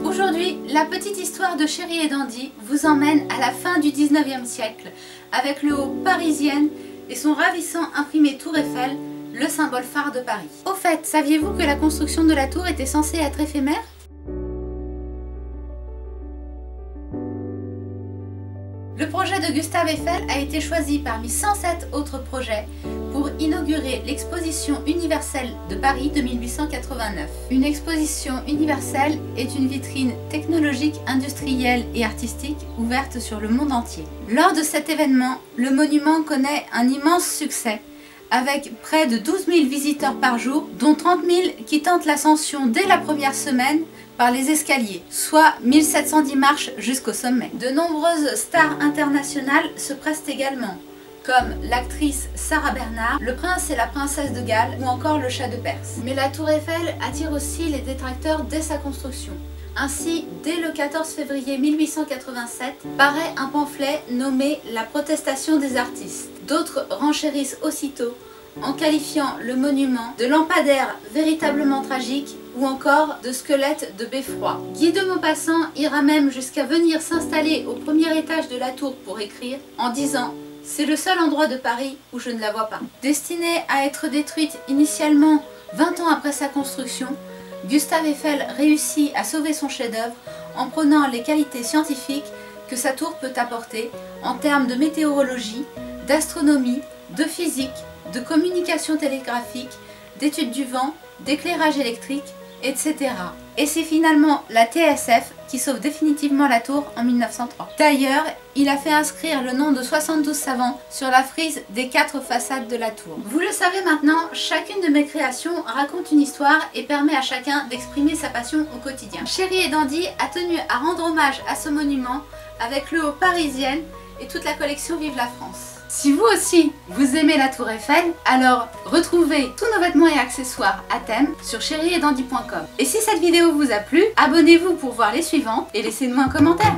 Aujourd'hui, la petite histoire de Chéri et Dandy vous emmène à la fin du 19e siècle avec le haut parisienne et son ravissant imprimé Tour Eiffel, le symbole phare de Paris. Au fait, saviez-vous que la construction de la tour était censée être éphémère ? Le projet de Gustave Eiffel a été choisi parmi 107 autres projets pour inaugurer l'exposition universelle de Paris de 1889. Une exposition universelle est une vitrine technologique, industrielle et artistique ouverte sur le monde entier. Lors de cet événement, le monument connaît un immense succès, avec près de 12 000 visiteurs par jour, dont 30 000 qui tentent l'ascension dès la première semaine par les escaliers, soit 1710 marches jusqu'au sommet. De nombreuses stars internationales se pressent également, comme l'actrice Sarah Bernhardt, le prince et la princesse de Galles ou encore le chat de Perse. Mais la tour Eiffel attire aussi les détracteurs dès sa construction. Ainsi, dès le 14 février 1887, paraît un pamphlet nommé « La protestation des artistes ». D'autres renchérissent aussitôt en qualifiant le monument de lampadaire véritablement tragique ou encore de squelette de beffroi. Guy de Maupassant ira même jusqu'à venir s'installer au premier étage de la tour pour écrire en disant « C'est le seul endroit de Paris où je ne la vois pas ». Destinée à être détruite initialement 20 ans après sa construction, Gustave Eiffel réussit à sauver son chef-d'œuvre en prenant les qualités scientifiques que sa tour peut apporter en termes de météorologie, d'astronomie, de physique, de communication télégraphique, d'études du vent, d'éclairage électrique, etc. Et c'est finalement la TSF qui sauve définitivement la tour en 1903. D'ailleurs, il a fait inscrire le nom de 72 savants sur la frise des 4 façades de la tour. Vous le savez maintenant, chacune de mes créations raconte une histoire et permet à chacun d'exprimer sa passion au quotidien. Chéri et Dandy a tenu à rendre hommage à ce monument avec le haut parisienne et toute la collection Vive la France. Si vous aussi, vous aimez la tour Eiffel, alors retrouvez tous nos vêtements et accessoires à thème sur chériedandy.com. Et si cette vidéo vous a plu, abonnez-vous pour voir les suivantes et laissez-nous un commentaire.